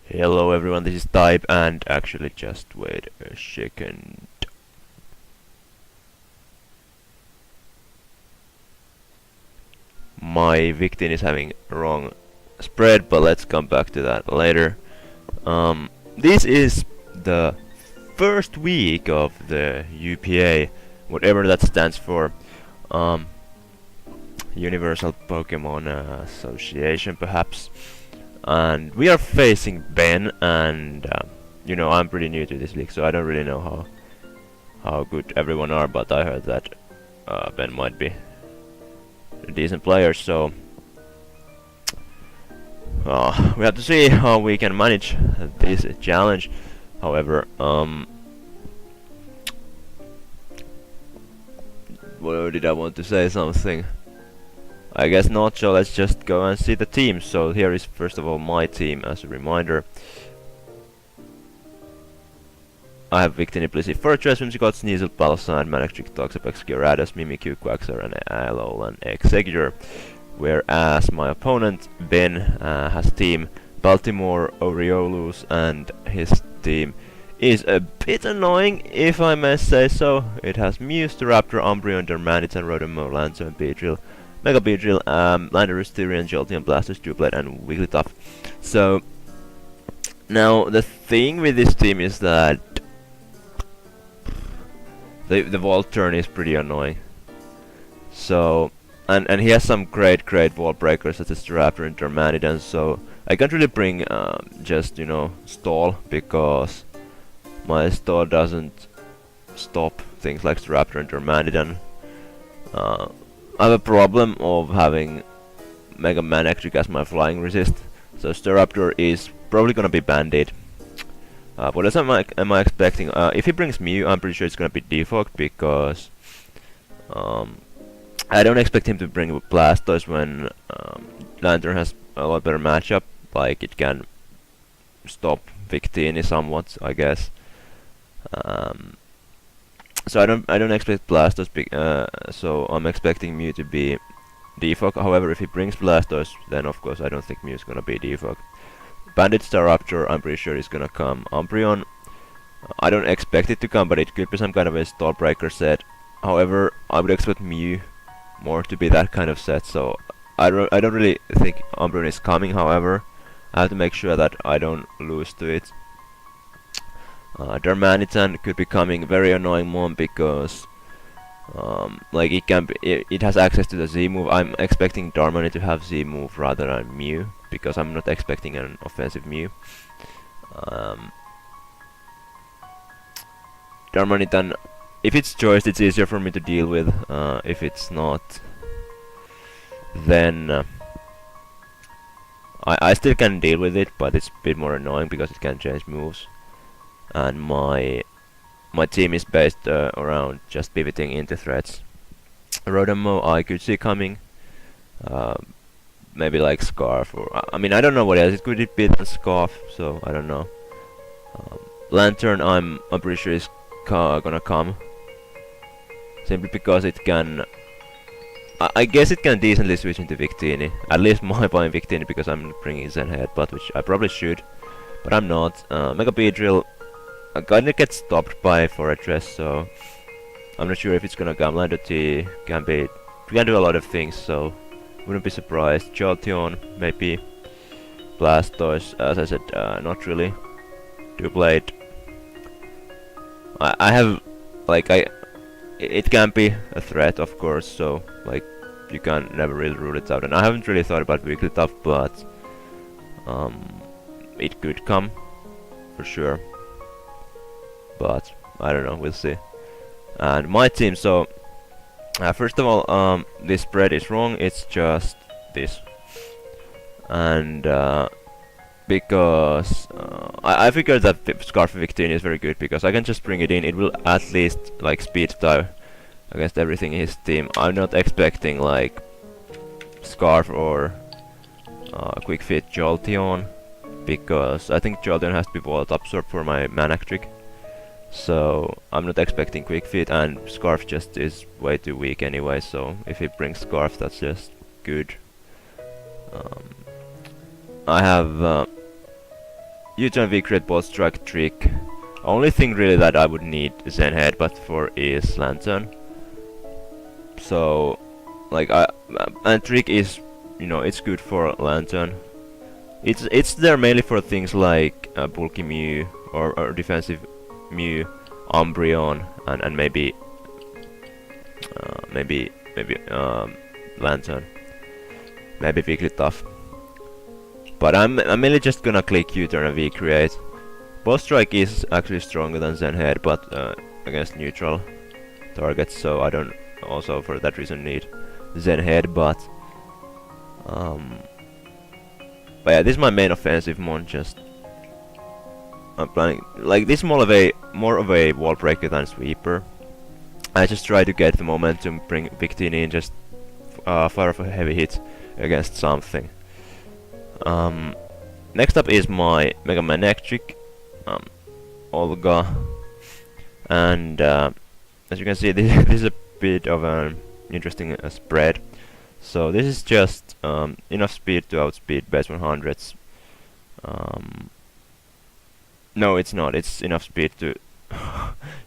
Hello everyone, this is Type, and actually just wait a second. My victim is having wrong spread, but let's come back to that later. This is the first week of the UPA, whatever that stands for. Universal Pokemon Association, perhaps. And we are facing Ben, and I'm pretty new to this league, so I don't really know how good everyone are, but I heard that Ben might be a decent player, so we have to see how we can manage this challenge. However, what did I want to say something? I guess not, so let's just go and see the team. So here is first of all my team as a reminder. I have Victini, Blissey, Fortress, Whimsicott, Sneasel, Balsand, Manectric, Toxapex, Gyarados, Mimikyu, Quaxar, and Alolan Executor. Whereas my opponent, Ben, has team Baltimore Oriolus, and his team is a bit annoying, if I may say so. It has Mew, Staraptor, Umbreon, Darmanitan, Rotom, Lancer, and Beedrill. Mega Beedrill, Landorus, Tyrion, Jolteon, Blastoise, Jubilee, and Wigglytuff. So, now the thing with this team is that the Volturn is pretty annoying. So, and he has some great wall breakers such as Staraptor and Darmanitan, so I can't really bring just, Stall, because my Stall doesn't stop things like Staraptor and Darmanitan. I have a problem of having Mega Manectric as my flying resist, so Staraptor is probably gonna be Band-Aid. What else am I expecting? If he brings Mew, I'm pretty sure it's gonna be default, because I don't expect him to bring Blastoise when Lantern has a lot better matchup, like it can stop Victini somewhat, I guess. So I don't expect Blastoise, so I'm expecting Mew to be defog. However, if he brings Blastoise, then of course I don't think Mew is gonna be defog. Bandit Staraptor, I'm pretty sure is gonna come. Umbreon, I don't expect it to come, but it could be some kind of a stall breaker set. However, I would expect Mew more to be that kind of set, so I don't really think Umbreon is coming. However, I have to make sure that I don't lose to it. Darmanitan could be coming, very annoying one, because like it has access to the Z move. I'm expecting Darmanitan to have Z move rather than Mew, because I'm not expecting an offensive Mew. Darmanitan, if it's choice, it's easier for me to deal with. If it's not, then I still can deal with it, but it's a bit more annoying because it can change moves. And my team is based around just pivoting into threats. Rotom I could see coming, maybe like Scarf, or I mean I don't know what else it could be than Scarf, so I don't know. Lantern I'm pretty sure is gonna come, simply because it can. I guess it can decently switch into Victini. At least my buying Victini, because I'm bringing Zen Headbutt, which I probably should, but I'm not. Mega Beedrill kinda gets stopped by Fortress, so I'm not sure if it's gonna come. Lando T can do a lot of things, so wouldn't be surprised. Jolteon, maybe. Blastoise, as I said, not really. Doublade. I have, like, it can be a threat, of course, so, like, you can never really rule it out. And I haven't really thought about Wigglytuff, but it could come, for sure. But I don't know, we'll see. And my team, so first of all, this spread is wrong, it's just this. And because I figured that Scarf Victini is very good, because I can just bring it in, it will at least like speed dive against everything in his team. I'm not expecting like Scarf or Quick Fit Jolteon, because I think Jolteon has to be Volt Absorb for my Manectric. So I'm not expecting Quick Fit, and Scarf just is way too weak anyway, so if he brings Scarf, that's just good. I have U-turn V-create bolt strike trick. Only thing really that I would need Zen Headbutt for is Lantern. So, like and trick is, you know, it's good for Lantern. It's there mainly for things like bulky Mew or defensive Mew, Umbreon, and maybe Lantern, maybe weakly tough. But I'm mainly just gonna click U-turn and V-create. Bolt strike is actually stronger than Zen Head, but against neutral targets, so I don't also for that reason need Zen Head. But yeah, this is my main offensive mon. Just I'm planning like this more of a wall breaker than sweeper. I just try to get the momentum, bring Victini in, just fire off a heavy hit against something. Next up is my Mega Man Electric, Olga, and as you can see, this is a bit of an interesting spread. So this is just enough speed to outspeed base 100s. No, it's not. It's enough speed to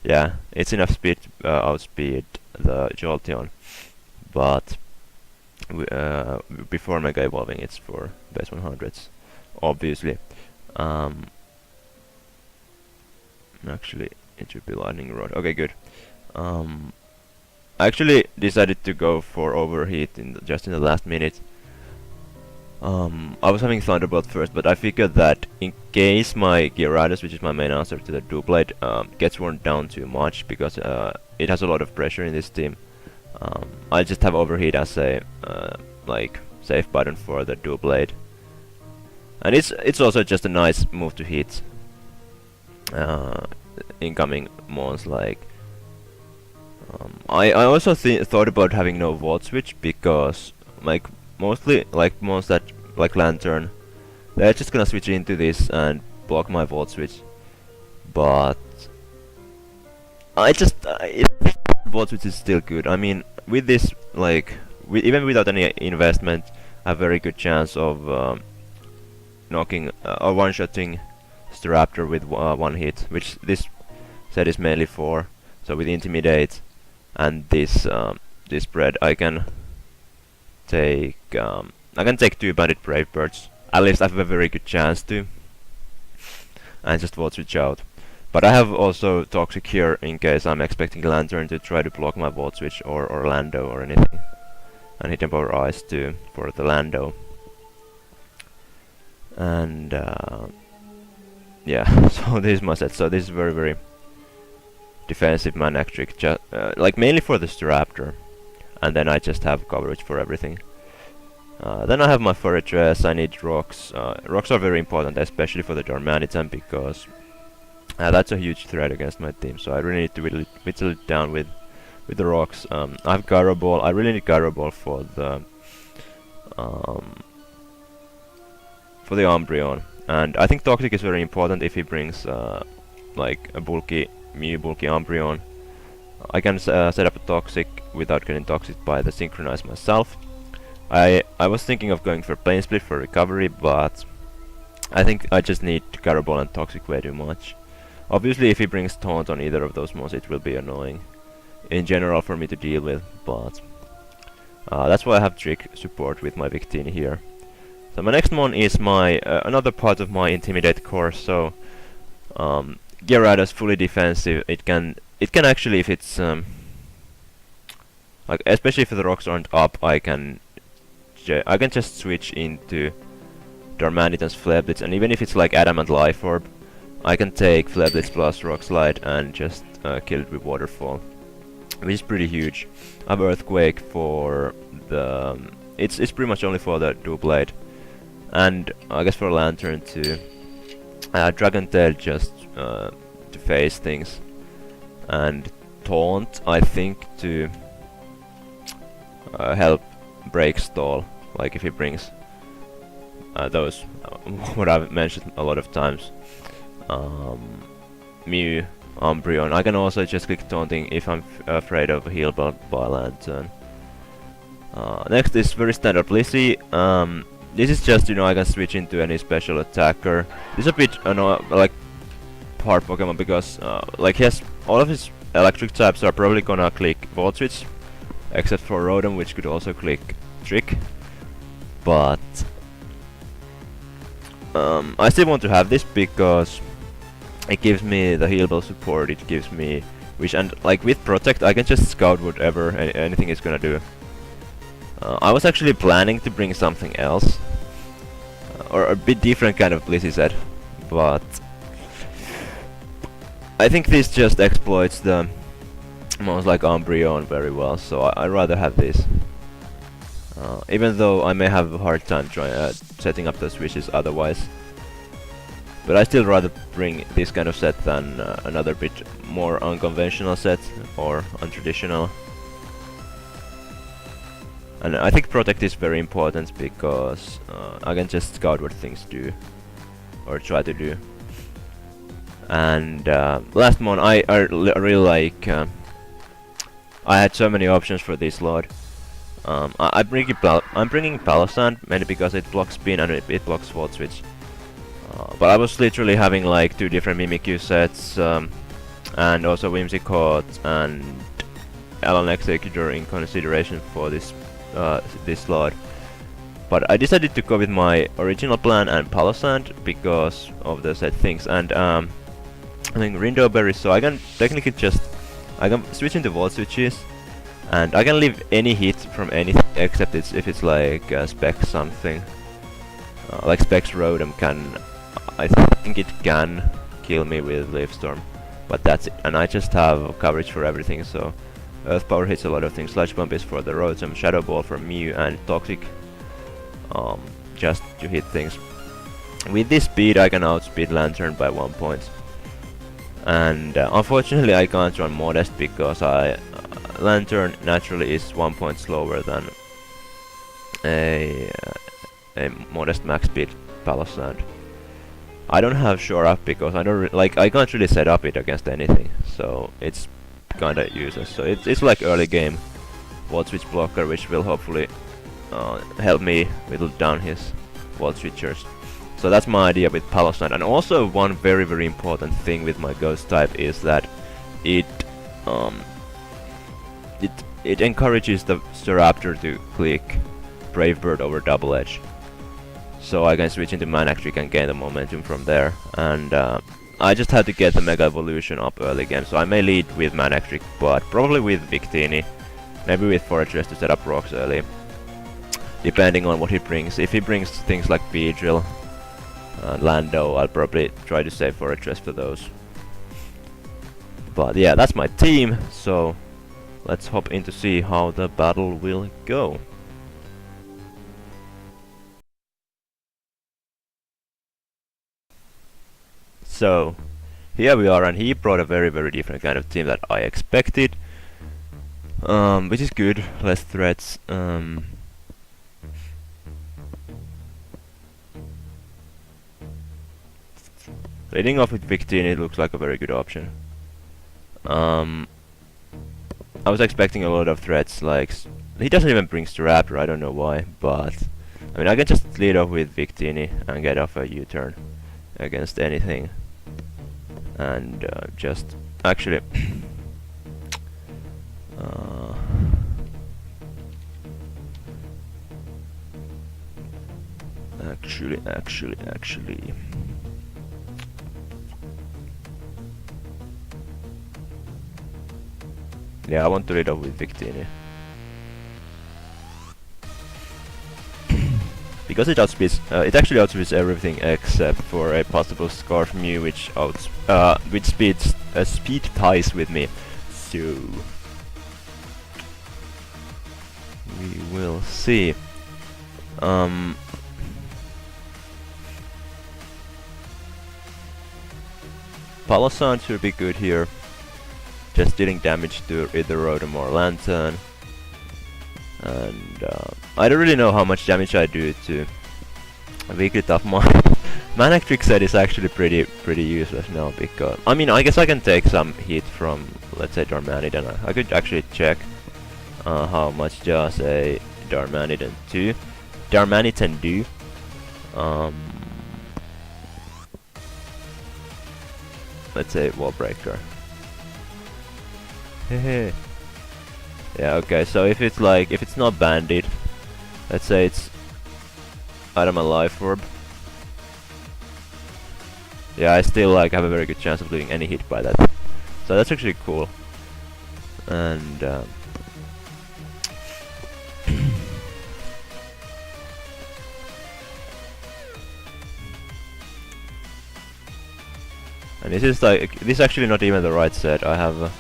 yeah, it's enough speed to outspeed the Jolteon, but before Mega Evolving, it's for base 100s, obviously. Actually, it should be Lightning Rod. Okay, good. I actually decided to go for Overheat just in the last minute. I was having Thunderbolt first, but I figured that in case my Gyarados, which is my main answer to the Doublade, gets worn down too much, because it has a lot of pressure in this team, I'll just have Overheat as a like safe button for the Doublade. And it's also just a nice move to hit incoming mons. Like I also thought about having no Volt Switch, because like mostly like mons that like Lantern, they're just gonna switch into this and block my Volt Switch. But I just Volt Switch is still good. I mean, with this, like even without any investment, I have a very good chance of knocking or one-shotting Staraptor with one hit, which this set is mainly for. So with Intimidate and this this spread, I can take 2 Bandit Brave Birds. At least I have a very good chance to, and just Volt Switch out. But I have also Toxic here in case I'm expecting Lantern to try to block my Volt Switch or Orlando or anything, and Hidden Power Ice too for the Lando. And yeah, so this is my set. So this is very defensive man electric, like mainly for the Staraptor, and then I just have coverage for everything. Then I have my Fortress. I need rocks. Rocks are very important, especially for the Darmanitan, because that's a huge threat against my team. So I really need to whittle it down with the rocks. I have Gyro Ball. I really need Gyro Ball for the Umbreon, and I think Toxic is very important if he brings like a bulky Umbreon. I can set up a Toxic without getting Toxic by the Synchronize myself. I was thinking of going for Plane Split for recovery, but I think I just need Gyro Ball and Toxic way too much. Obviously, if he brings Taunt on either of those mons, it will be annoying in general for me to deal with, but that's why I have Trick support with my Victini here. So my next mon is my another part of my Intimidate core. So Gyarados fully defensive. It can actually, if it's like especially if the rocks aren't up, I can just switch into Darmanitan's Flare Blitz, and even if it's like Adamant Life Orb, I can take Flare Blitz plus Rock Slide and just kill it with Waterfall, which is pretty huge. I have Earthquake for the it's pretty much only for the Doublade, and I guess for Lantern too. Dragon Tail just to face things, and Taunt I think to help break stall, like if he brings those what I've mentioned a lot of times, Mew, Umbreon. I can also just click Taunting if I'm afraid of a heal by Lantern. Next is very standard Blissey. this is just, you know, I can switch into any special attacker. This is a bit like hard Pokemon because like he has all of his electric types are probably gonna click Volt Switch, except for Rotom, which could also click Trick. But I still want to have this because it gives me the healable support. It gives me which, and like with Protect, I can just scout whatever anything is gonna do. I was actually planning to bring something else, or a bit different kind of Blissey set, but I think this just exploits the most like Umbreon very well, so I'd rather have this. Even though I may have a hard time trying setting up those wishes otherwise. But I still rather bring this kind of set than another bit more unconventional set or untraditional. And I think Protect is very important because I can just scout what things do or try to do. And last mon I really like. I had so many options for this Lord. I'm bringing Palossand mainly because it blocks Spin and it blocks Volt Switch. But I was literally having like 2 different Mimikyu sets and also Whimsicott and Alan Executor in consideration for this this slot. But I decided to go with my original plan and Palossand because of the set things, and I think Rindo Berry, so I can technically just switch into Volt Switches and I can leave any hit from anything except if it's like Specs something. Like Specs Rotom I think it can kill me with Leaf Storm, but that's it. And I just have coverage for everything, so Earth Power hits a lot of things. Sludge Bomb is for the Rotom, Shadow Ball for Mew, and Toxic just to hit things. With this speed I can outspeed Lantern by 1 point. And unfortunately I can't run Modest because Lantern naturally is 1 point slower than a Modest max speed Palossand. I don't have Shore Up because I can't really set up it against anything, so it's kinda useless. So it's like early game Volt Switch blocker, which will hopefully help me whittle down his Volt Switchers. So that's my idea with Palossand. And also one very very important thing with my Ghost type is that it encourages the Staraptor to click Brave Bird over Double Edge. So I can switch into Manectric and gain the momentum from there. And I just had to get the Mega Evolution up early game, so I may lead with Manectric, but probably with Victini. Maybe with Fortress to set up rocks early, depending on what he brings. If he brings things like Beedrill and Lando, I'll probably try to save Fortress for those. But yeah, that's my team, so let's hop in to see how the battle will go. So here we are, and he brought a very very different kind of team that I expected, which is good. Less threats. Leading off with Victini looks like a very good option. I was expecting a lot of threats, like he doesn't even bring Staraptor, I don't know why, but I mean I can just lead off with Victini and get off a U-turn against anything. And just actually actually yeah, I want to lead off with Victini because it outspeeds, it actually outspeeds everything except for a possible Scarf Mew, which speed ties with me. So we will see. Palossand should be good here, just dealing damage to either Rotom or Lantern. And I don't really know how much damage I do to a weakly tough Manectric set is actually pretty useless now, because I mean I guess I can take some hit from, let's say, Darmanitan. I could actually check how much does a Darmanitan do. Um, let's say wall breaker. Hehe. Yeah, okay, so if it's like, if it's not banded, let's say it's item a life orb. Yeah, I still like have a very good chance of doing any hit by that. So that's actually cool. And and this is like, this is actually not even the right set. I have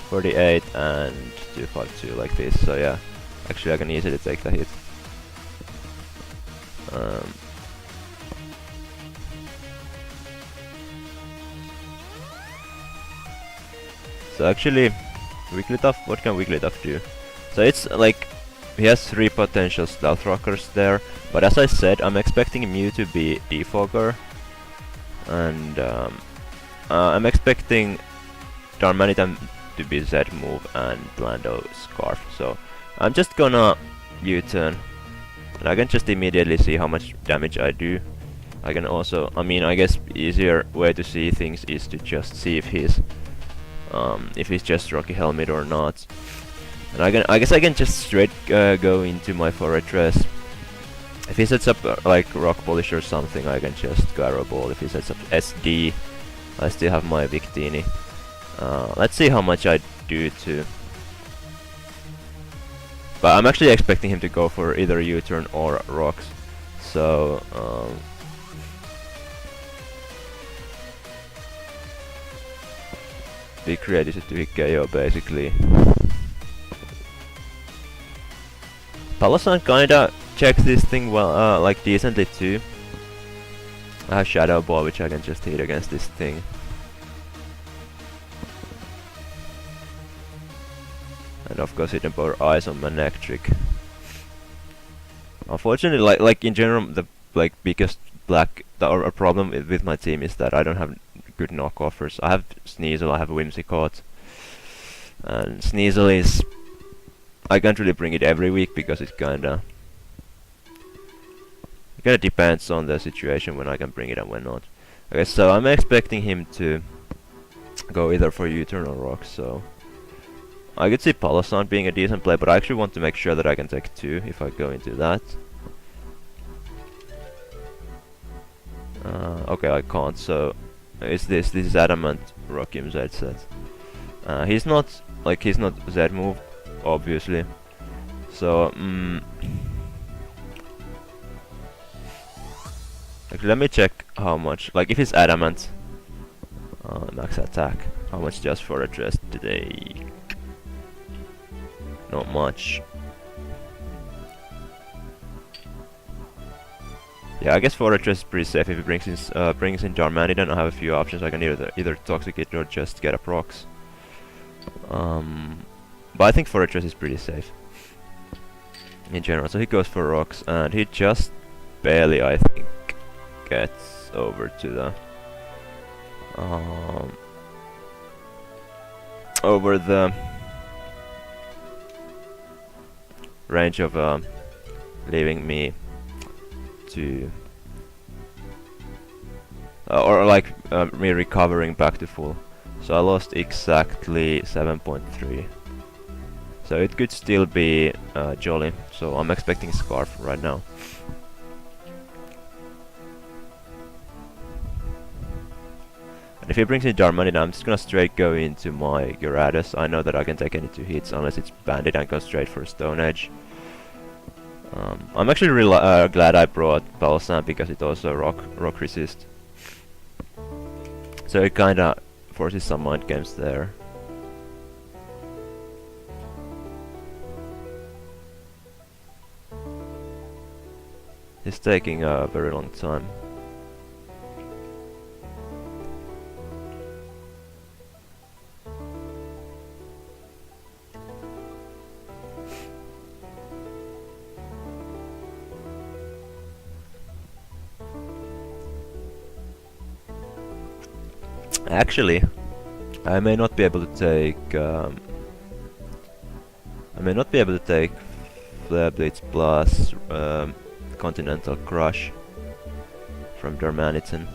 48 and 252 like this, so yeah. Actually I can easily take the hit. So actually, Wigglytuff, what can Wigglytuff do? So it's like, he has 3 potential Stealth Rockers there, but as I said, I'm expecting Mew to be Defogger, and I'm expecting Darmanitan to be Z move and Lando Scarf, so I'm just gonna U-turn, and I can just immediately see how much damage I do. I can also, I mean, I guess easier way to see things is to just see if he's just Rocky Helmet or not. And I guess I can just straight go into my Fortress. If he sets up like Rock Polish or something, I can just go Arrow Ball. If he sets up SD, I still have my Victini. Let's see how much I do to. But I'm actually expecting him to go for either U-turn or Rocks. So big creative to hit KO basically. Palosan kinda checks this thing well, like decently too. I have Shadow Ball which I can just hit against this thing. And of course Hidden Power Eyes on Manectric. Unfortunately, like in general, the biggest or problem with my team is that I don't have good knockoffers. I have Sneasel, I have Whimsicott, and Sneasel is, I can't really bring it every week because it kinda depends on the situation when I can bring it and when not. Okay, so I'm expecting him to go either for U-turn or Rock, so I could see Palosan being a decent play, but I actually want to make sure that I can take 2 if I go into that. Okay, I can't, so it's this is Adamant Rockium Z set. He's not Z move, obviously. So actually, let me check how much, like if it's Adamant max attack, how much does Fortress today? Not much. Yeah, I guess Fortress is pretty safe. If he brings in Darmanitan, I have a few options. I can either Toxic it or just get a procs. But I think Fortress is pretty safe in general. So he goes for rocks, and he just barely, I think, gets over to the over the range of leaving me to or like me recovering back to full. So I lost exactly 7.3. So it could still be Jolly. So I'm expecting Scarf right now. And if he brings in Darmanitan, I'm just gonna straight go into my Gyarados. I know that I can take any 2 hits unless it's banded and go straight for Stone Edge. I'm actually really glad I brought Palosan because it also rock resist. So it kinda forces some mind games there. It's taking a very long time. Actually, I may not be able to take Flare Blitz plus Continental Crush. from Darmanitan.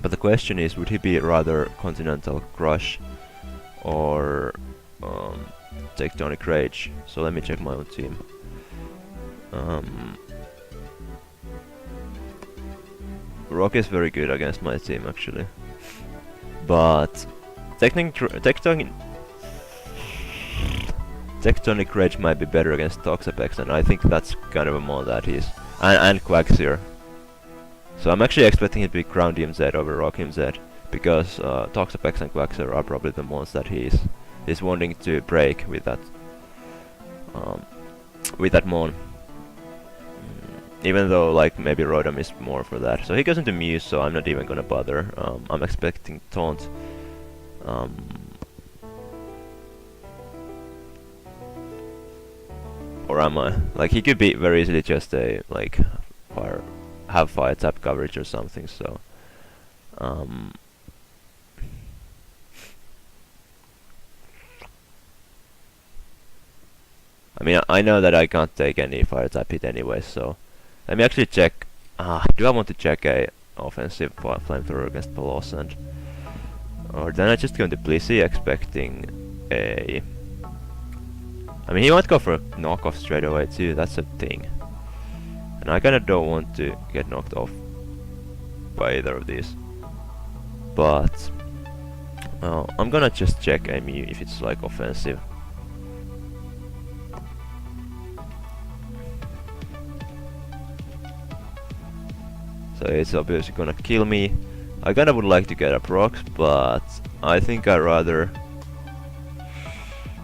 But the question is, would he be rather Continental Crush or Tectonic Rage? So let me check my own team. Rock is very good against my team actually, but Tectonic Rage might be better against Toxapex, and I think that's kind of a mon that he's and Quagsire. So I'm actually expecting it to be Ground MZ over Rock MZ, because Toxapex and Quagsire are probably the ones that he's wanting to break with that mon. Even though like maybe Rotom is more for that. So he goes into Muse, so I'm not even gonna bother. I'm expecting Taunt. Or am I? Like he could be very easily just a like have fire tap coverage or something, so I mean I know that I can't take any fire tap hit anyway, so let me actually check. Do I want to check a offensive flamethrower against Palossand? Or then I just go into Blissey expecting a... I mean he might go for a knockoff straight away too, that's a thing. And I kinda don't want to get knocked off by either of these. But I'm gonna just check a Mew if it's like offensive. So it's obviously gonna kill me. I kinda would like to get up rocks, but I think I'd rather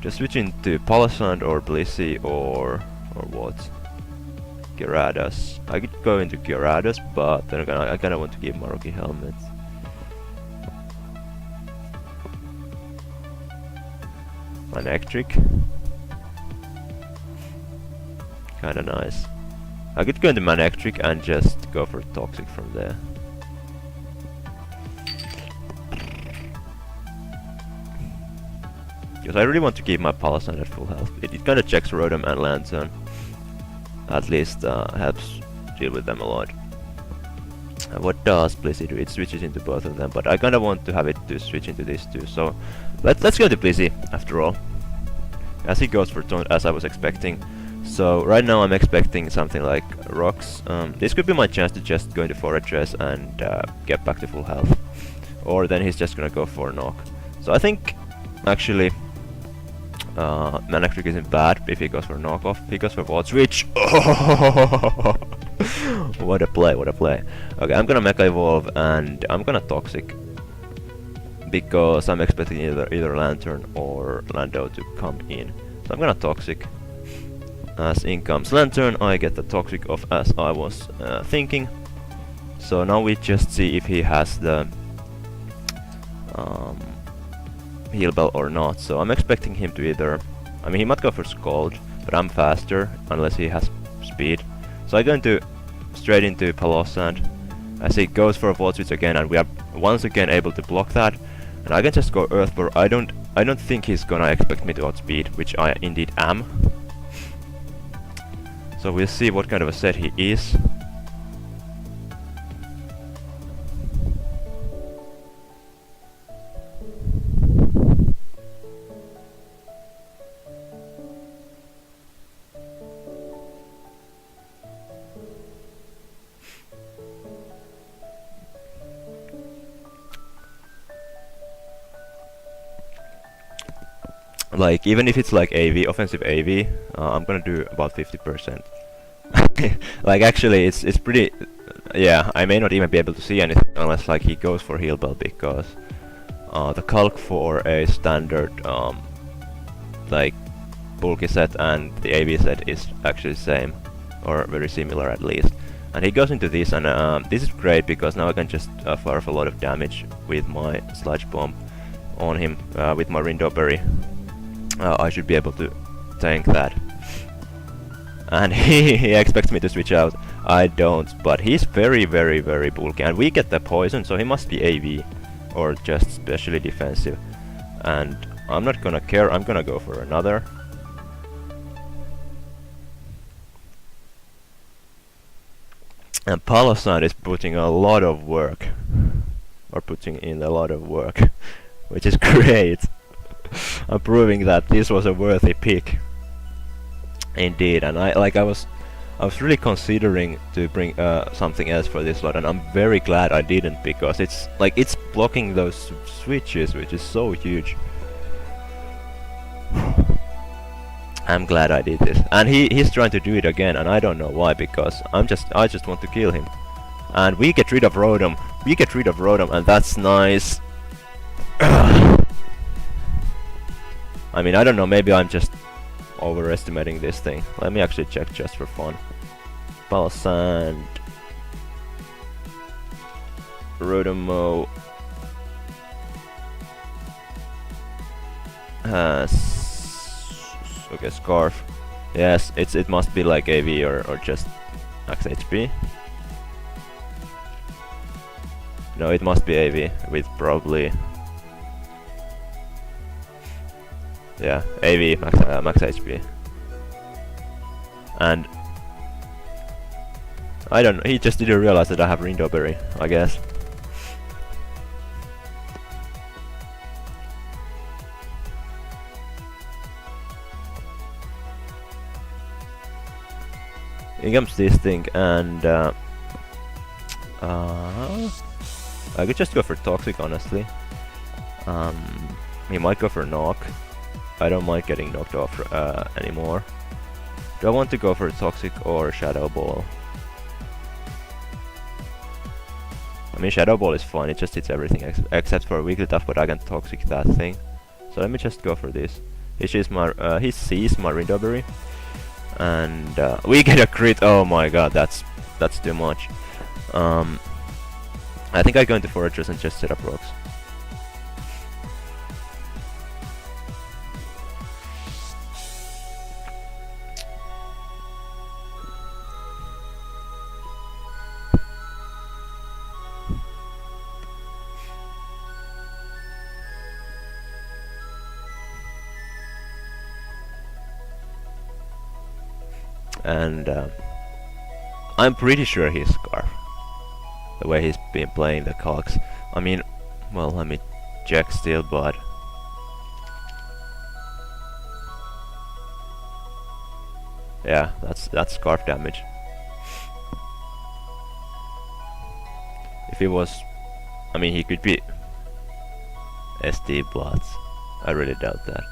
just switch into Palossand or Blissey or what? Gyarados. I could go into Gyarados, but then again I kinda want to give Maruki Helmet. Manectric. Kinda nice. I could go into Manectric and just go for Toxic from there. Because I really want to keep my Palossand at full health. It kinda checks Rotom and Lantern. At least helps deal with them a lot. What does Blissey do? It switches into both of them, but I kinda want to have it to switch into these two. So let's go to Blissey after all. As he goes for Taunt, as I was expecting. So right now I'm expecting something like Rocks. This could be my chance to just go into Fortress and get back to full health. Or then he's just gonna go for Knock. So I think actually Manectric isn't bad if he goes for knockoff. He goes for Volt Switch. Oh, what a play, what a play. Okay, I'm gonna Mega Evolve and I'm gonna Toxic. Because I'm expecting either Lantern or Lando to come in. So I'm gonna Toxic. As in comes Lantern, I get the Toxic off as I was thinking. So now we just see if he has the Heal Bell or not. So I'm expecting him to either... I mean he might go for Scald, but I'm faster unless he has speed. So I go into straight into Palossand as he goes for a Volt Switch again, and we are once again able to block that. And I can just go Earth Power. I don't think he's gonna expect me to outspeed, which I indeed am. So we'll see what kind of a set he is. Like, even if it's like AV, offensive AV, I'm gonna do about 50%. Like, actually, it's pretty... yeah, I may not even be able to see anything unless, like, he goes for Heal Bell, because the calc for a standard, like, bulky set and the AV set is actually the same, or very similar at least. And he goes into this, and this is great because now I can just fire off a lot of damage with my Sludge Bomb on him, with my Rindo Berry. I should be able to tank that. And he expects me to switch out. I don't, but he's very bulky, and we get the poison, so he must be AV or just specially defensive. And I'm not gonna care, I'm gonna go for another. And Palosan is putting a lot of work, or putting in a lot of work, which is great. I'm proving that this was a worthy pick, indeed. And I was really considering to bring something else for this lot, and I'm very glad I didn't, because it's blocking those switches, which is so huge. I'm glad I did this, and he's trying to do it again, and I don't know why, because I just want to kill him, and we get rid of Rotom. We get rid of Rotom, and that's nice. I mean, I don't know. Maybe I'm just overestimating this thing. Let me actually check just for fun. Palossand, Rotomo has. Okay, Scarf. Yes, it must be like AV or just max HP. No, it must be AV with probably. Yeah, AV max HP. And I don't know. He just didn't realize that I have Rindoberry, I guess. Here comes this thing, and I could just go for Toxic, honestly. He might go for Knock. I don't mind getting knocked off anymore. Do I want to go for Toxic or Shadow Ball? I mean, Shadow Ball is fine, it just hits everything except for Weakly Tough, but I can Toxic that thing. So let me just go for this. He sees my Rindoberry. And we get a crit. Oh my god, that's too much. I think I go into Fortress and just set up rocks. And I'm pretty sure he's Scarf, the way he's been playing the cogs. I mean, well, let me check still, but yeah, that's Scarf damage. If he was, I mean, he could be SD Bloods. I really doubt that.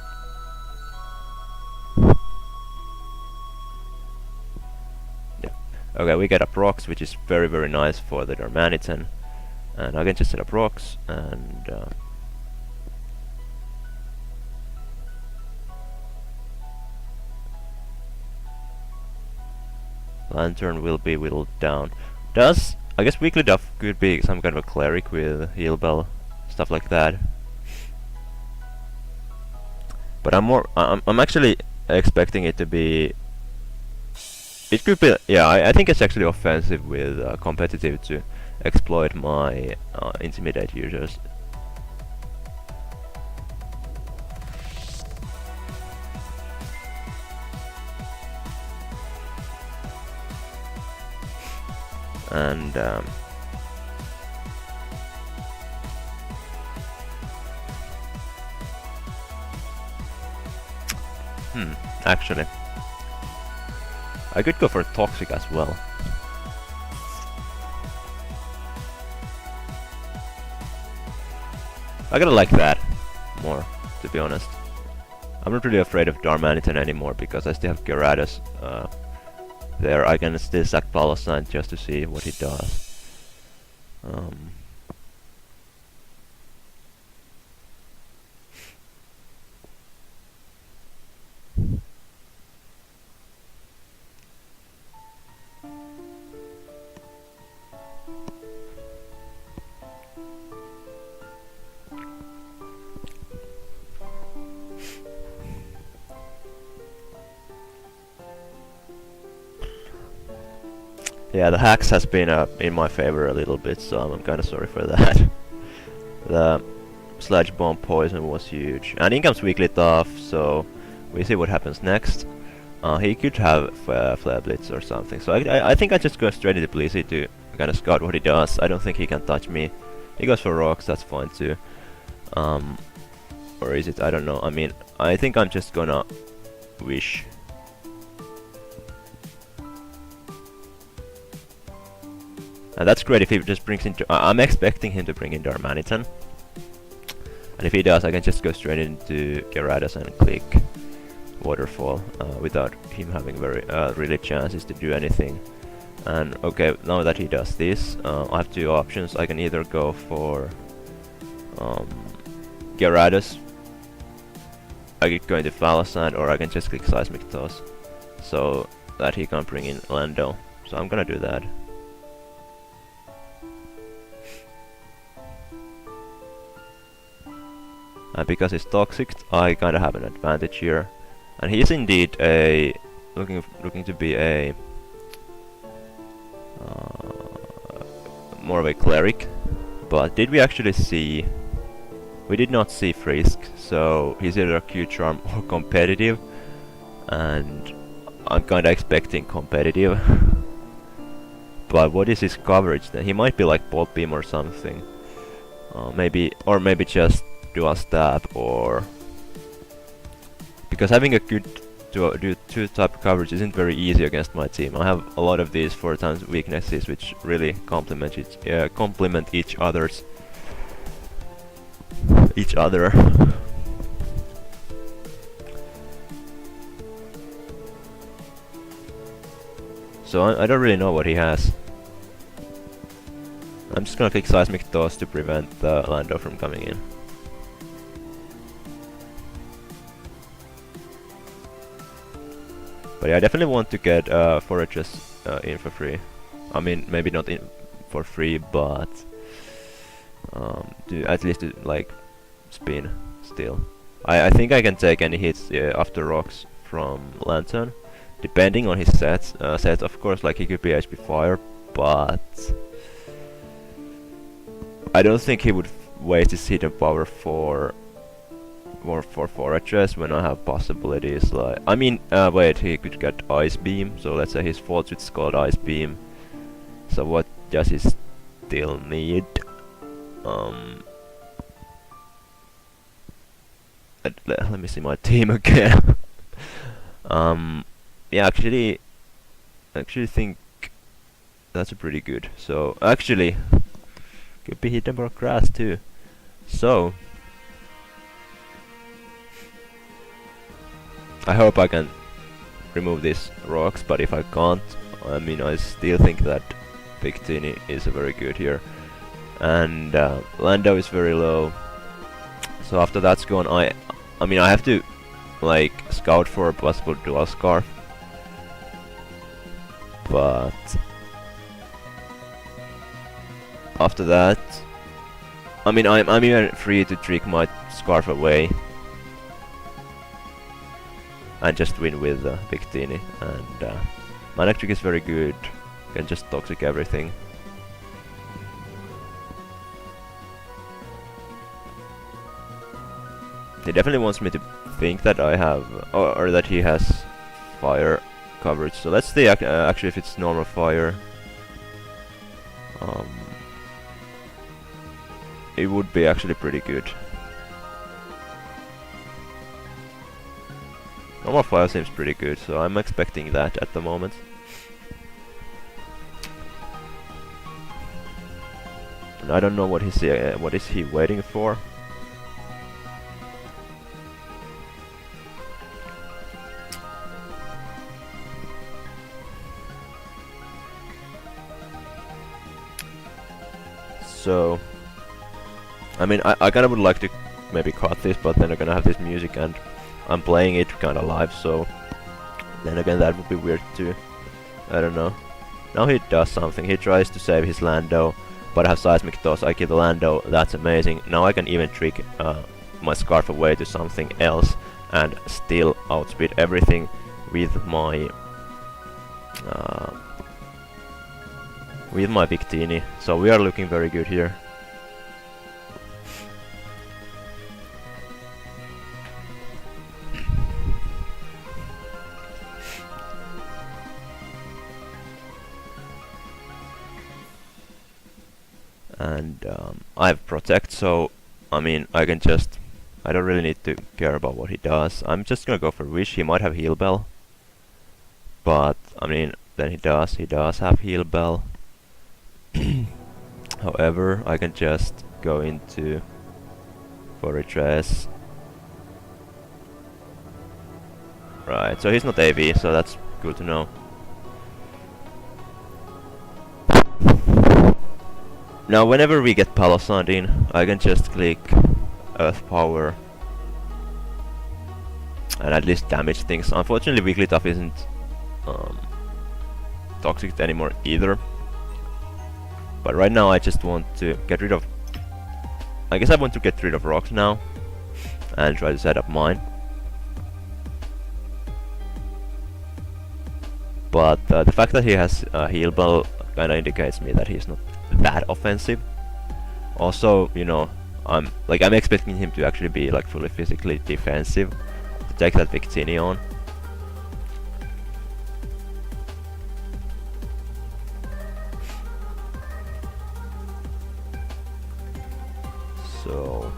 Okay, we get up rocks, which is very, very nice for the Darmanitan. And I can just set up rocks, and Lantern will be whittled down. I guess Weakly Duff could be some kind of a cleric with Heal Bell, stuff like that. But I'm actually expecting it to be. It could be, yeah, I think it's actually offensive with competitive to exploit my intimidate users. And actually, I could go for Toxic as well. I gotta like that more, to be honest. I'm not really afraid of Darmanitan anymore because I still have Gyarados there. I can still sack Palossand just to see what he does. Yeah, the hacks has been in my favor a little bit, so I'm kind of sorry for that. The Sludge Bomb poison was huge. And in comes Weakly Tough, so we see what happens next. He could have Flare Blitz or something. So I think I just go straight into Blissey to kind of scout what he does. I don't think he can touch me. He goes for rocks, that's fine too. Or is it? I don't know. I mean, I think I'm just gonna wish. And that's great if he just brings into... I'm expecting him to bring in Darmanitan. And if he does, I can just go straight into Gyarados and click Waterfall without him having very really chances to do anything. And okay, now that he does this, I have two options. I can either go for Gyarados, I could go into Falasand, or I can just click Seismic Toss so that he can bring in Lando. So I'm gonna do that. And because he's toxic, I kinda have an advantage here. And he is indeed a looking to be a more of a cleric. But did we actually see? We did not see Frisk, so he's either Q-Charm or competitive. And I'm kinda expecting competitive. But what is his coverage then? He might be like Bolt Beam or something. Maybe just Dual Stab, or because having a good do two type coverage isn't very easy against my team. I have a lot of these 4x weaknesses which really complement each other. So I don't really know what he has. I'm just gonna click Seismic Toss to prevent the Lando from coming in. But yeah, I definitely want to get Forages in for free. I mean, maybe not in for free, but to at least to, like, spin still. I think I can take any hits after rocks from Lantern, depending on his sets. Of course, like he could be HP Fire, but I don't think he would waste his hidden power for Forages when I have possibilities like... I mean, wait, he could get Ice Beam, so let's say his Fall Switch called Ice Beam. So what does he still need? Let me see my team again. Yeah, actually think that's a pretty good. So actually, could be Hiddenborg Grass too. So I hope I can remove these rocks, but if I can't, I mean, I still think that Victini is very good here. And Lando is very low. So after that's gone, I mean, I have to like scout for a possible Dual Scarf. But after that, I mean, I'm even free to trick my Scarf away and just win with Victini. And my electric is very good. Can just toxic everything. He definitely wants me to think that I have, or that he has fire coverage. So let's see actually if it's normal fire. It would be actually pretty good. Normal fire seems pretty good, so I'm expecting that at the moment. And I don't know what is he waiting for. So I mean, I kind of would like to maybe cut this, but then I'm gonna have this music and I'm playing it kind of live, so then again that would be weird too. I don't know. Now he does something. He tries to save his Lando, but I have Seismic Toss. I kill the Lando. That's amazing. Now I can even trick my Scarf away to something else and still outspeed everything with my Victini. So we are looking very good here. and I have protect, so I mean I can just, I don't really need to care about what he does. I'm just gonna go for wish. He might have heal bell, but I mean then he does have heal bell. However, I can just go into for redress. Right, so he's not AV, so that's good to know. Now whenever we get Palisade in, I can just click Earth Power and at least damage things. Unfortunately, weekly tough isn't toxic anymore either. But right now I just want to get rid of, I guess I want to get rid of rocks now and try to set up mine. But the fact that he has heal bell kinda indicates me that he's not that offensive. Also, you know, I'm expecting him to actually be like fully physically defensive to take that Victini on. So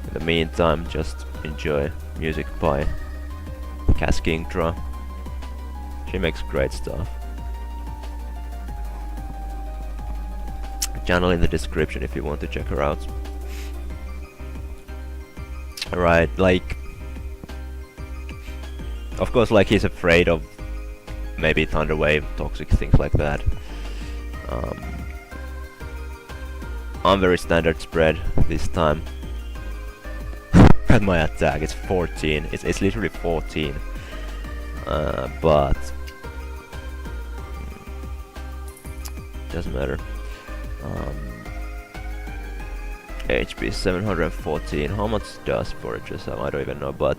in the meantime, just enjoy music by Kaskingtra. She makes great stuff. Channel in the description if you want to check her out. Right, like, of course, like, he's afraid of maybe Thunder Wave, toxic, things like that. I'm very standard spread this time. At my attack, it's 14. It's literally 14. But doesn't matter. HP 714. How much does Fortress have? I don't even know, but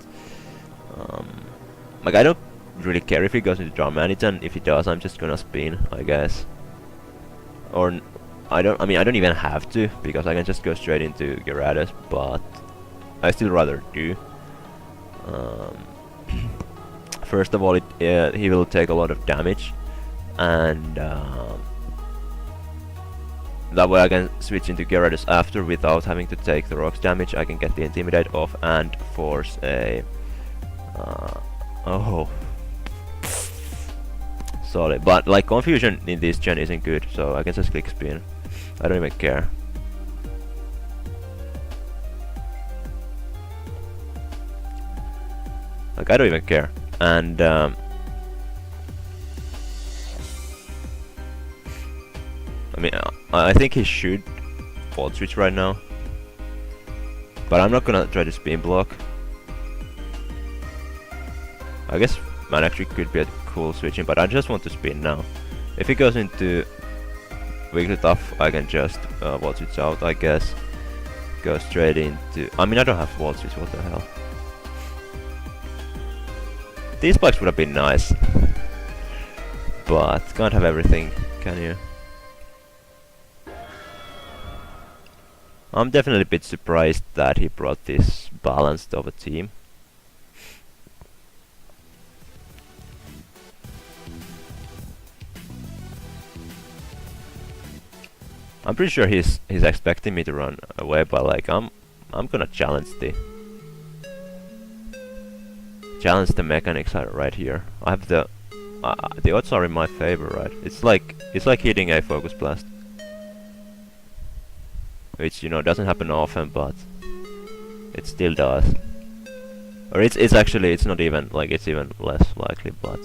like, I don't really care if he goes into Darmanitan. If he does, I'm just gonna spin, I guess. Or I don't even have to, because I can just go straight into Gyarados, but I still rather do. First of all, he will take a lot of damage, and that way I can switch into Gyarados after without having to take the rocks damage. I can get the Intimidate off and force a... oh. Sorry, but like, confusion in this gen isn't good, so I can just click spin. I don't even care. Like, I don't even care. And I mean, I think he should Volt Switch right now, but I'm not gonna try to spin block. I guess man actually could be a cool switching, but I just want to spin now. If he goes into weekly tough, I can just Volt Switch out, I guess. Go straight into... I mean, I don't have Volt Switch, what the hell. These spikes would have been nice, but can't have everything, can you? I'm definitely a bit surprised that he brought this balanced of a team. I'm pretty sure he's expecting me to run away, but like, I'm gonna challenge the mechanics right here. I have the odds are in my favor, right? It's like hitting a Focus Blast, which, you know, doesn't happen often, but it still does. Or it's actually, it's not even, like, it's even less likely, but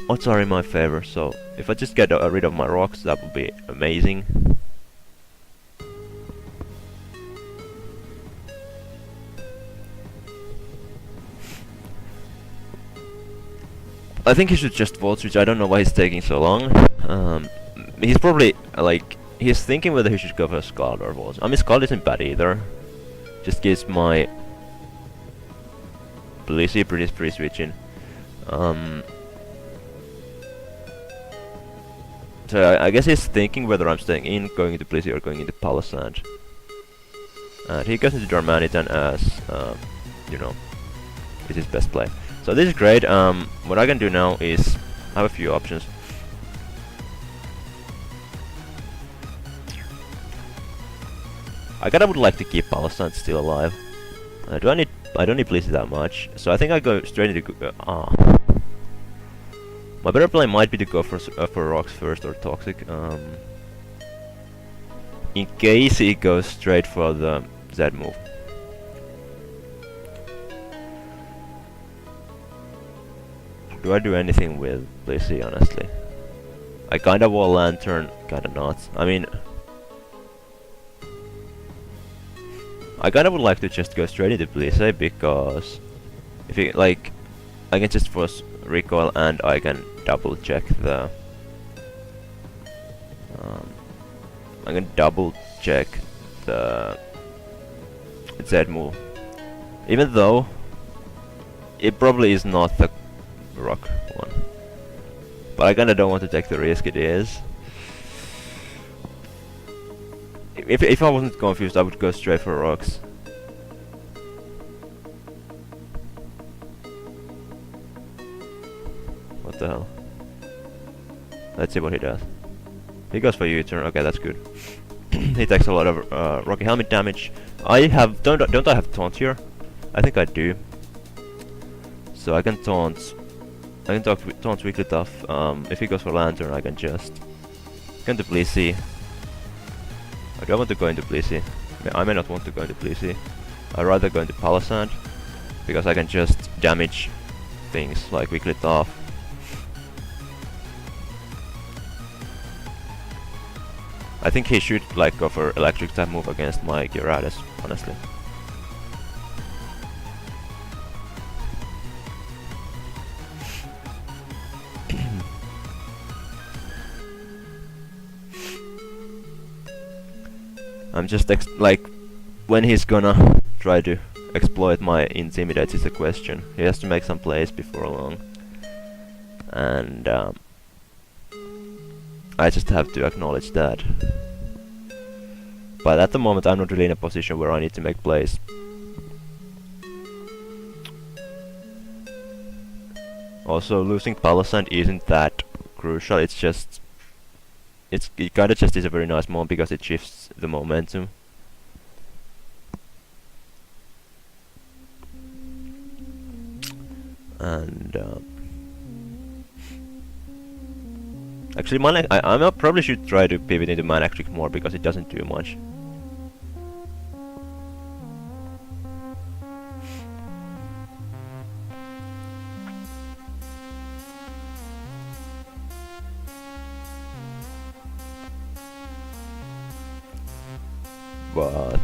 odds are in my favor. So if I just get rid of my rocks, that would be amazing. I think he should just Volt Switch. I don't know why he's taking so long. He's probably, like, he's thinking whether he should go for Scald or Volt. I mean, Scald isn't bad either. Just gives my Blissey pretty free switching. So I guess he's thinking whether I'm staying in, going into Blissey, or going into Palisade. And he goes into Darmanitan as, you know, is his best play. So this is great. What I can do now is I have a few options. I kinda would like to keep Palestine still alive. I don't need Blissey that much, so I think I go straight into my better play might be to go for rocks first or toxic. In case he goes straight for the Z move. Do I do anything with Blissey, honestly? I kinda wall Lantern, kinda not. I mean, I kinda would like to just go straight into Blissey because if it, like, I can just force recoil and I can double check the I can double check the Z move, even though it probably is not the rock one, but I kinda don't want to take the risk it is. If I wasn't confused, I would go straight for rocks. What the hell? Let's see what he does. He goes for U-turn. Okay, that's good. He takes a lot of rocky helmet damage. I have don't I have taunt here? I think I do. So I can taunt. I can taunt weakly tough. If he goes for lantern, I can just go into Blissey. Or do I want to go into Blissey? I may not want to go into Blissey. I'd rather go into Palisand because I can just damage things like weakly tough. I think he should like go for electric type move against my Gyarados, honestly. I'm just like, when he's gonna try to exploit my Intimidate is the question. He has to make some plays before long. And I just have to acknowledge that. But at the moment I'm not really in a position where I need to make plays. Also, losing Palisand isn't that crucial, it kinda just is a very nice moment because it shifts the momentum. And actually, I probably should try to pivot into Manectric more because it doesn't do much. But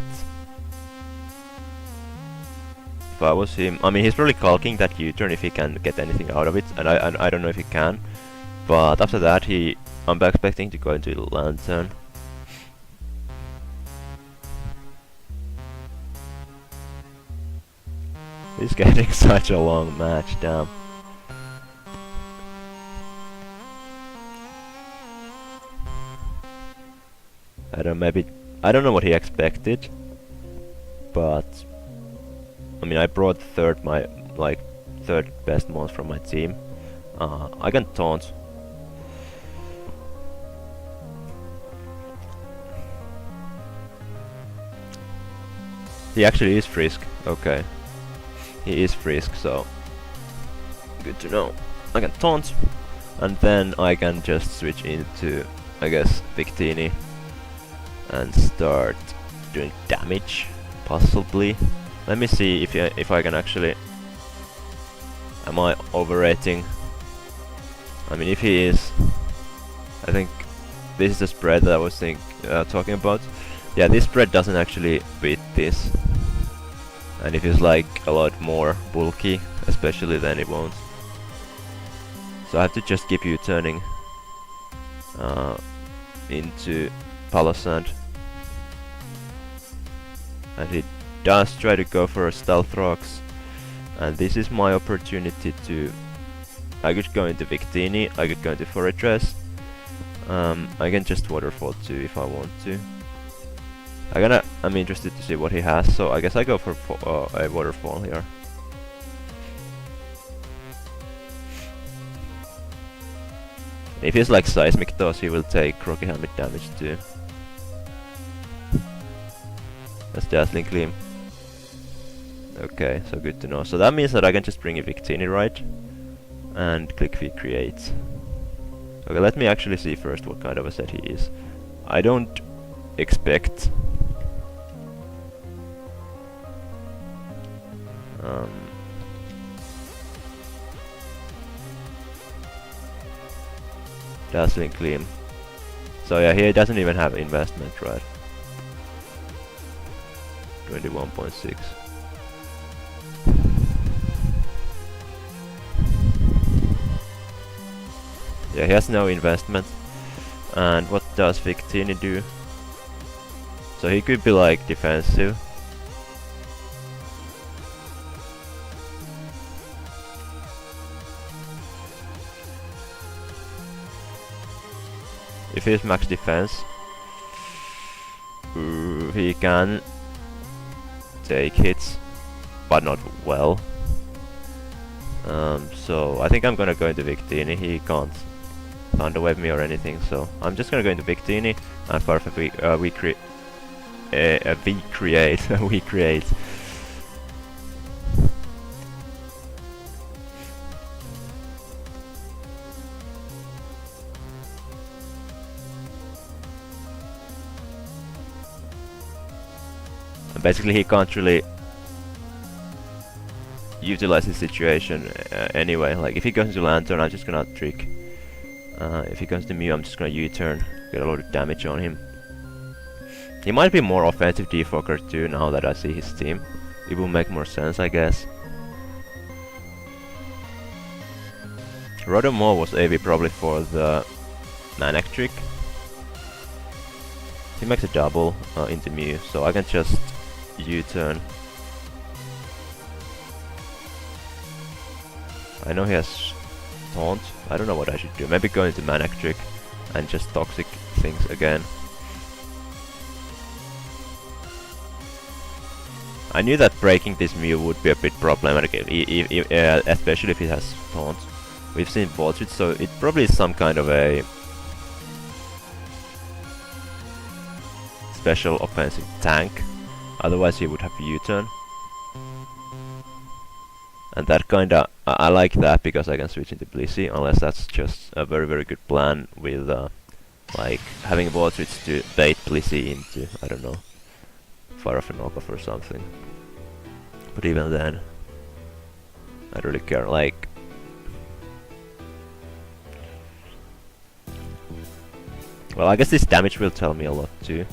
if I was him, I mean, he's probably calking that U-turn if he can get anything out of it, and I don't know if he can. But after that, I'm expecting to go into the Lantern. He's getting such a long match, damn. I don't know what he expected, but I mean, I brought third best monster from my team. I can taunt. He actually is Frisk. Okay, he is Frisk, so good to know. I can taunt, and then I can just switch into, I guess, Victini and start doing damage, possibly. Let me see if I can actually. Am I overrating? I mean, if he is, I think this is the spread that I was talking about. Yeah, this spread doesn't actually beat this, and if he's like a lot more bulky, especially, then it won't. So I have to just keep U-turning into Palisand. And he does try to go for a Stealth Rocks, and this is my opportunity to. I could go into Victini, I could go into Fortress. I can just Waterfall too if I want to. I'm interested to see what he has, so I guess I go for a Waterfall here. If he's like seismic toss, he will take rocky helmet damage too. That's Dazzling Gleam. Okay, so good to know. So that means that I can just bring a Victini, right? And click V-Create. Okay, let me actually see first what kind of a set he is. I don't expect... Dazzling Gleam. So yeah, he doesn't even have investment, right? 21.6. Yeah, he has no investment. And what does Victini do? So he could be like defensive. If he's max defense, he can take hits, but not well. So I think I'm gonna go into Victini. He can't Thunderwave me or anything, so I'm just gonna go into Victini and perfect we create. Basically, he can't really utilize the situation anyway. Like, if he goes into Lantern, I'm just gonna trick. If he goes to Mew, I'm just gonna U-turn, get a lot of damage on him. He might be more offensive defogger too, now that I see his team. It will make more sense, I guess. Rodomore was AV probably for the Maniac trick. He makes a double into Mew, so I can just U-turn. I know he has Taunt. I don't know what I should do. Maybe go into Maniac trick and just toxic things again. I knew that breaking this Mew would be a bit problematic, especially if he has Taunt. We've seen Voltage, so it probably is some kind of a special offensive tank. Otherwise he would have U-turn. And that kinda... I like that because I can switch into Blissey, unless that's just a very very good plan with like having Voltage to bait Blissey into, I don't know, Fire of a knockoff or something. But even then, I don't really care, like... Well, I guess this damage will tell me a lot too.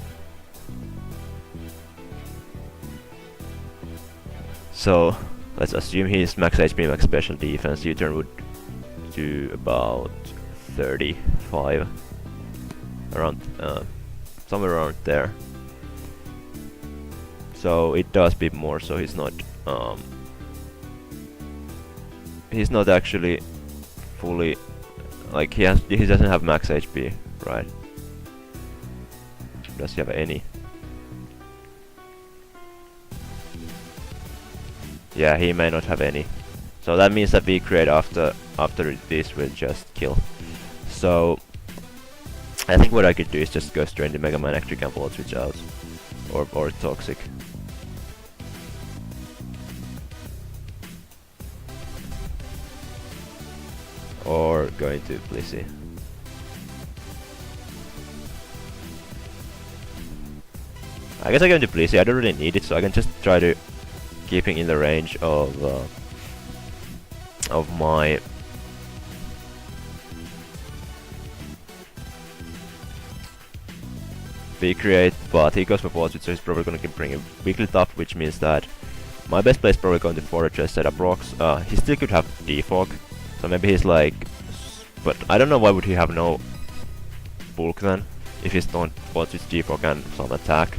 So, let's assume he's max HP, max special defense. U-turn would do about 35. Around, somewhere around there. So it does bit more, so he's not actually fully, like he doesn't have max HP, right? Does he have any? Yeah, he may not have any. So that means that V-Create after this will just kill. So I think what I could do is just go straight into Mega Man Electric and Volt Switch out. Or Toxic. Or go into Blissey. I guess I go into Blissey. I don't really need it, so I can just try to keeping in the range of my V-Create, but he goes for Voltage, so he's probably gonna bring a Wigglytuff, which means that my best play is probably going to Fortress, set up rocks. He still could have Defog, so maybe he's like... But I don't know why would he have no bulk then, if he's not Voltage, Defog and some attack.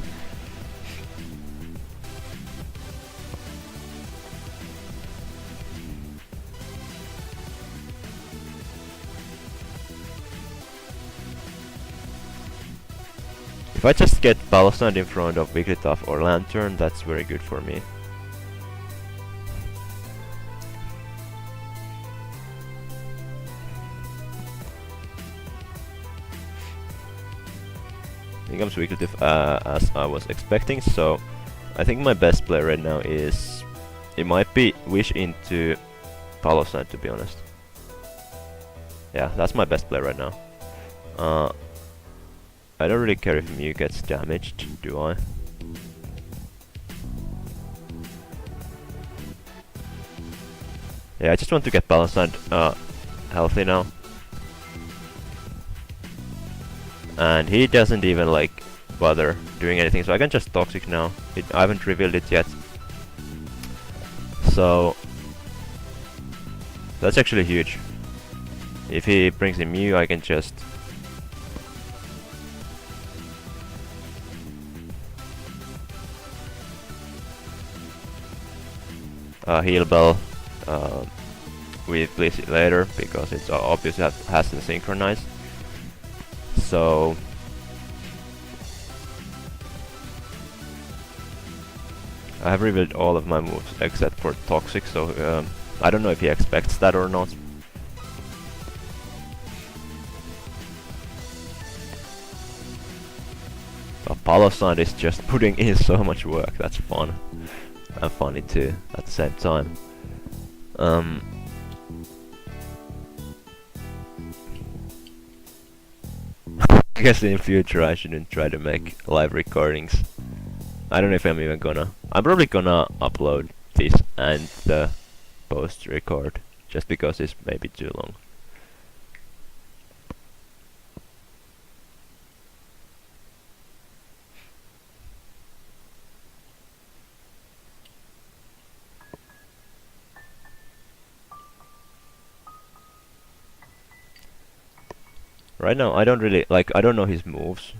If I just get Battle Stand in front of Wigglytuff or Lantern, that's very good for me. He comes weakly to as I was expecting, so I think my best play right now is... It might be Wish into Palossand, to be honest. Yeah, that's my best play right now. I don't really care if Mew gets damaged, do I? Yeah, I just want to get Palossand healthy now. And he doesn't even like bother doing anything, so I can just Toxic now. I haven't revealed it yet. So that's actually huge. If he brings in Mew, I can just... heal Bell with Blissey later, because it's obviously has to synchronize. So I have revealed all of my moves except for Toxic, so I don't know if he expects that or not. But Palossand is just putting in so much work, that's fun. And funny too, at the same time. I guess in future I shouldn't try to make live recordings. I don't know if I'm even gonna. I'm probably gonna upload this and the post record, just because it's maybe too long. Right now I don't really, like, I don't know his moves.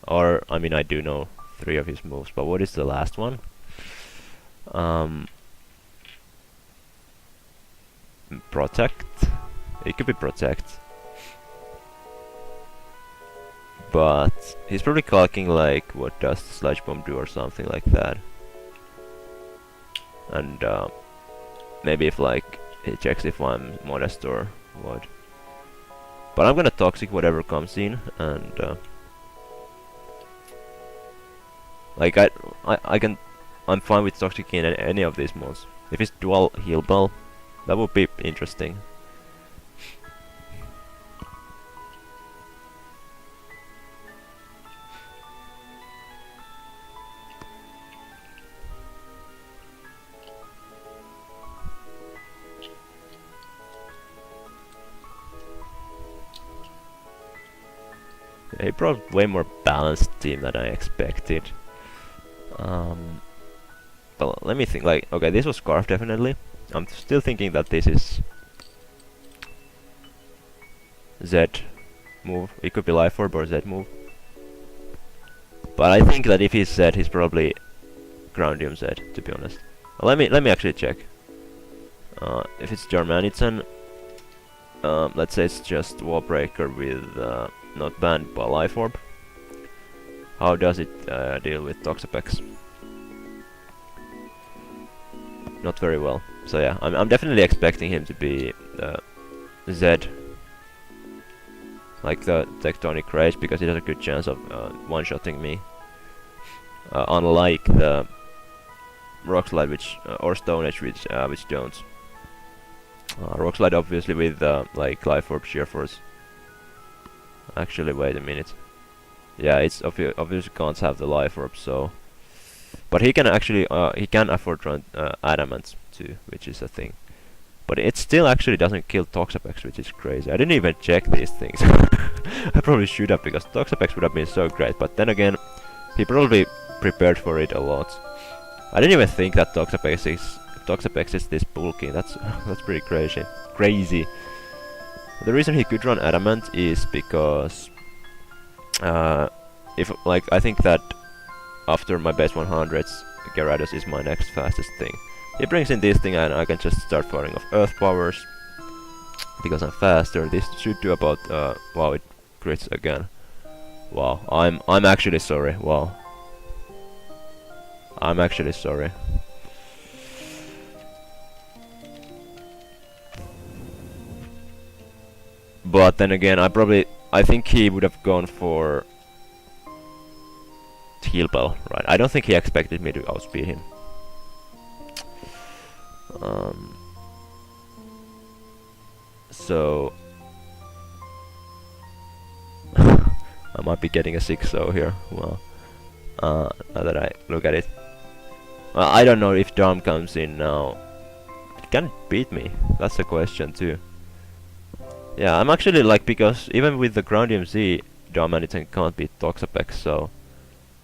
Or, I mean, I do know 3 of his moves, but what is the last one? Protect? It could be Protect. But he's probably calculating like, what does the Sludge Bomb do or something like that. And maybe if like, he checks if I'm modest or what. But I'm gonna Toxic whatever comes in, and like I'm fine with Toxic in any of these modes. If it's dual heal ball, that would be interesting. He brought way more balanced team than I expected. But let me think, like, okay, this was Scarf definitely. I'm still thinking that this is Z move. It could be Life Orb or Z move. But I think that if he's Z, he's probably Groundium Z, to be honest. Let me actually check. If it's Jarmanitsan, let's say it's just Wall Breaker with not banned by Life Orb. How does it deal with Toxapex? Not very well. So yeah, I'm definitely expecting him to be Z, like the Tectonic Rage, because he has a good chance of one-shotting me. Unlike the Rock Slide, which or Stone Edge, which don't. Rock Slide obviously with like Life Orb, Sheer Force. Actually, wait a minute. Yeah, it's obviously can't have the Life Orb, so. But he can actually he can afford to run Adamant too, which is a thing. But it still actually doesn't kill Toxapex, which is crazy. I didn't even check these things. I probably should have, because Toxapex would have been so great. But then again, he probably prepared for it a lot. I didn't even think that Toxapex is this bulky. That's pretty crazy. Crazy. The reason he could run Adamant is because if like I think that after my base 100s, Gyarados is my next fastest thing. He brings in this thing and I can just start firing off Earth powers because I'm faster. This should do about wow, it crits again. Wow, I'm actually sorry. Wow, I'm actually sorry. But then again, I think he would have gone for heal bell, right? I don't think he expected me to outspeed him. So I might be getting a 6-0 here. Well, now that I look at it, well, I don't know if Dom comes in now. He can beat me. That's the question too. Yeah, I'm actually like, because even with the ground EMC, Dominator can't beat Toxapex, so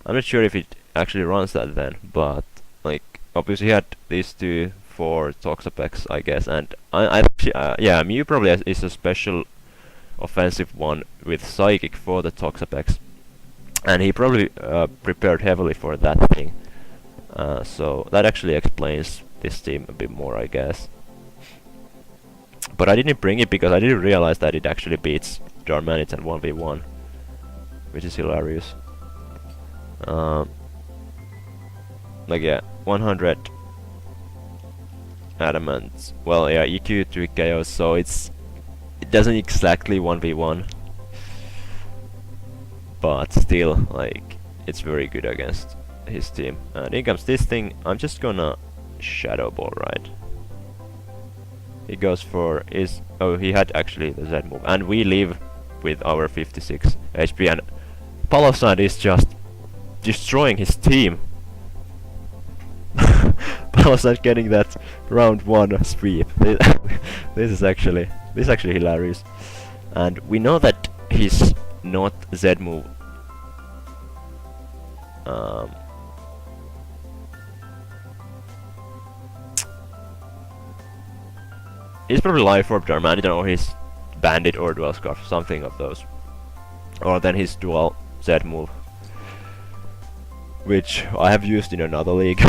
I'm not sure if it actually runs that then, but like obviously he had these two for Toxapex, I guess, and I actually, yeah, Mew probably is a special offensive one with Psychic for the Toxapex, and he probably prepared heavily for that thing, so that actually explains this team a bit more, I guess. But I didn't bring it because I didn't realize that it actually beats Darmanit and 1v1, which is hilarious. Like, yeah, 100 adamant. Well, yeah, EQ 3 KO, so it doesn't exactly 1v1, but still, like, it's very good against his team. And in comes this thing. I'm just gonna Shadow Ball, right? He goes for his... oh, he had actually the Z move, and we live with our 56 HP, and Palosand is just destroying his team. Palosand getting that round 1 sweep. This is actually hilarious, and we know that his not Z move he's probably Life Orb Darmanitan, or his Bandit or Dual Scarf, something of those. Or then his dual Z move, which I have used in another league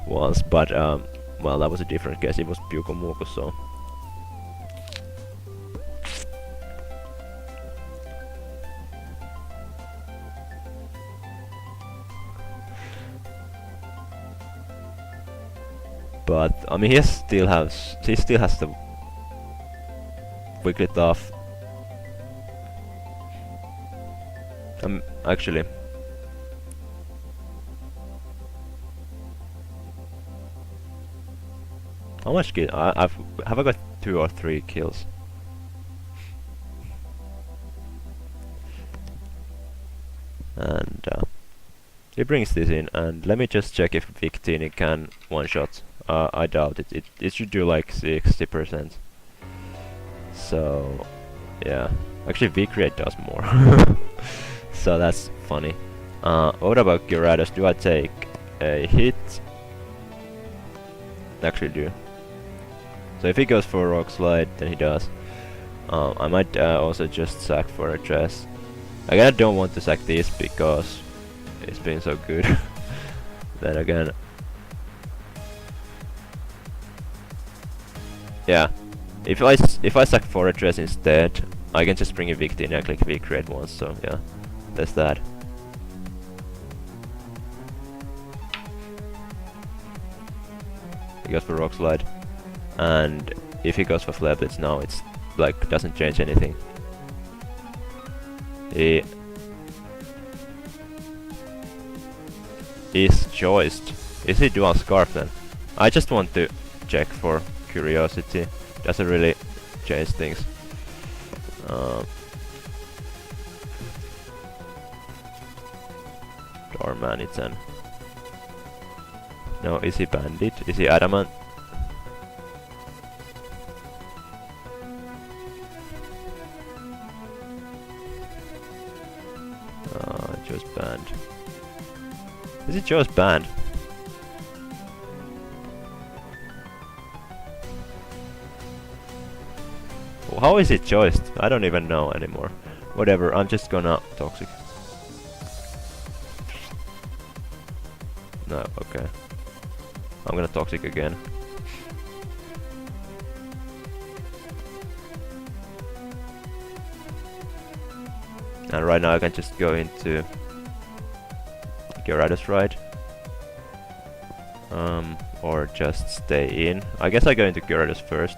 once, but well, that was a different case. It was Pyukomuku, so. But I mean, he still has the Wigglytuff. Actually, how much kill? Have I got 2 or 3 kills? And he brings this in, and let me just check if Victini can one-shot. I doubt it. It should do like 60%. So yeah, actually V-Create does more. So that's funny. What about Gyarados? Do I take a hit? Actually do. So if he goes for Rock Slide, then he does. I might also just sack for a dress. I kinda don't want to sack this because it's been so good. Then again, yeah, if I sack for a dress instead, I can just bring a Victini and click V-Create once. So yeah, that's that. He goes for Rock Slide, and if he goes for Flare Blitz now, it's like doesn't change anything. He is choiced. Is he Dual Scarf then? I just want to check for curiosity. Doesn't really change things. Darmanitan. No, is he Bandit? Is he Adamant? Joe's banned. Is it Joe's banned? Well, how is it choiced? I don't even know anymore. Whatever, I'm just gonna Toxic. No, okay. I'm gonna Toxic again. And right now I can just go into Gyarados, right? Or just stay in. I guess I go into Gyarados first.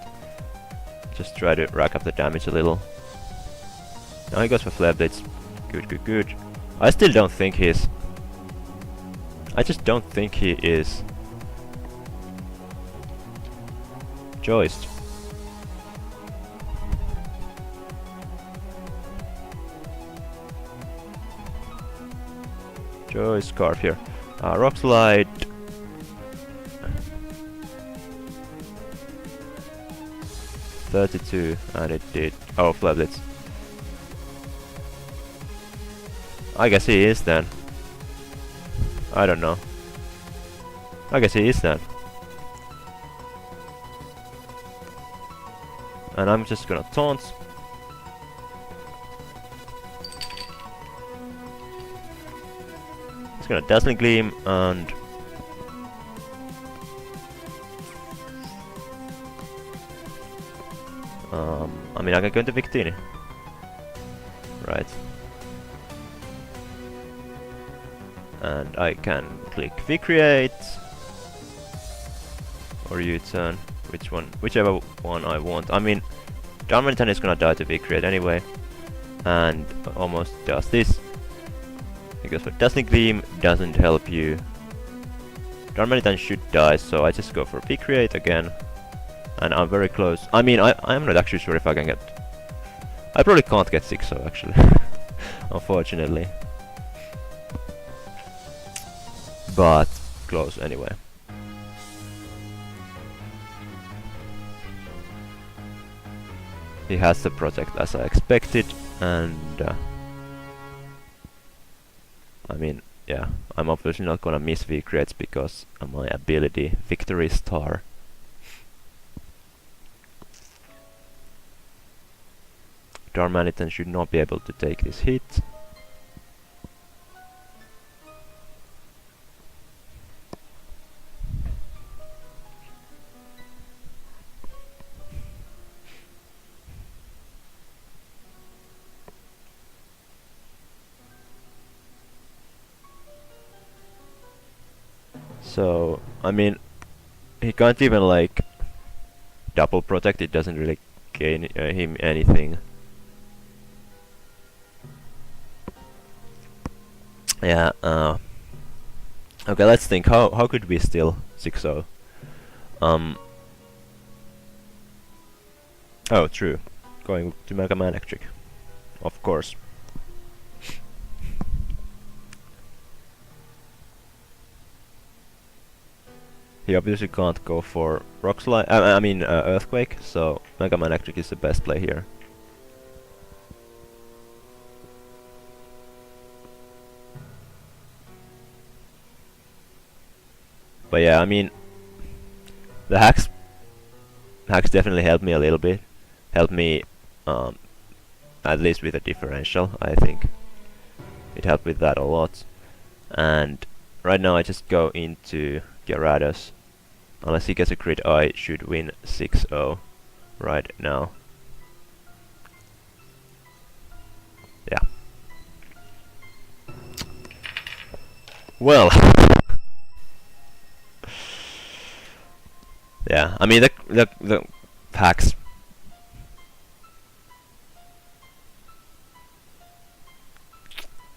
Just try to rack up the damage a little. Now he goes for Flare Blitz. Good, good, good. I still don't think he's... I just don't think he is... Joist. Joist scarf here. Rock slide. $32, and it did. Oh, flap blitz. I guess he is then. I don't know. I guess he is then. And I'm just gonna taunt. It's gonna Dazzling Gleam and... I mean, I can go into Victini. Right. And I can click V-Create. Or U-turn. Which one? Whichever one I want. I mean, Darmanitan is gonna die to V-Create anyway. And almost does this. Because what Dazzling Gleam doesn't help you. Darmanitan should die, so I just go for V-Create again. And I'm very close. I mean, I'm not actually sure if I can get... I probably can't get 6-0 actually. Unfortunately. But close anyway. He has the protect as I expected, and I mean, yeah, I'm obviously not gonna miss V-Creates because of my ability, Victory Star. Darmanitan should not be able to take this hit. So, I mean, he can't even like double protect, it doesn't really gain him anything. Yeah, okay, let's think, how could we still 6-0? Oh, true, going to Mega Man Electric, of course. He obviously can't go for Rock Slide, I mean Earthquake, so Mega Man Electric is the best play here. But yeah, I mean, the hacks definitely helped me a little bit. Helped me at least with a differential, I think. It helped with that a lot. And right now I just go into Gyarados. Unless he gets a crit, I should win 6-0 right now. Yeah. Well. Yeah, I mean the packs.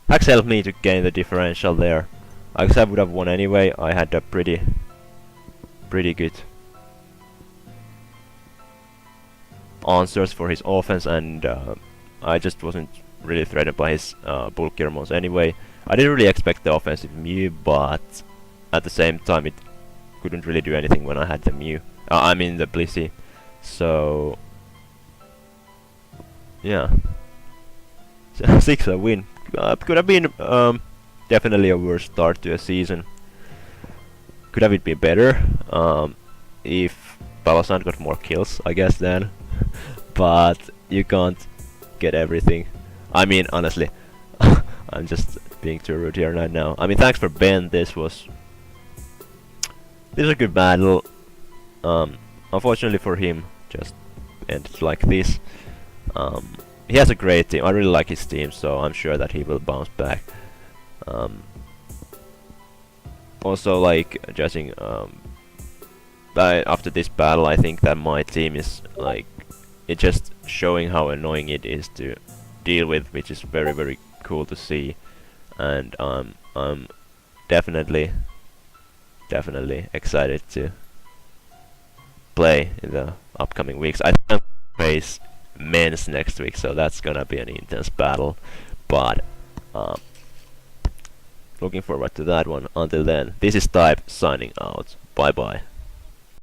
Packs helped me to gain the differential there. I guess I would have won anyway. I had a pretty good answers for his offense, and I just wasn't really threatened by his bulkier mons anyway. I didn't really expect the offensive Mew, but at the same time it couldn't really do anything when I had the Mew. I mean the Blissey. So yeah, 6-0 win. Could have been definitely a worse start to a season. Could have it been better if Palossand got more kills, I guess then. But you can't get everything. I mean, honestly, I'm just being too rude here right now. I mean, thanks for Ben. This was a good battle. Unfortunately for him, just ended like this. He has a great team. I really like his team, so I'm sure that he will bounce back. Also, like, judging after this battle, I think that my team is like, it's just showing how annoying it is to deal with, which is very cool to see. and I'm definitely excited to play in the upcoming weeks. I think I'm gonna face men's next week, so that's gonna be an intense battle. But looking forward to that one. Until then, this is Type signing out. Bye bye.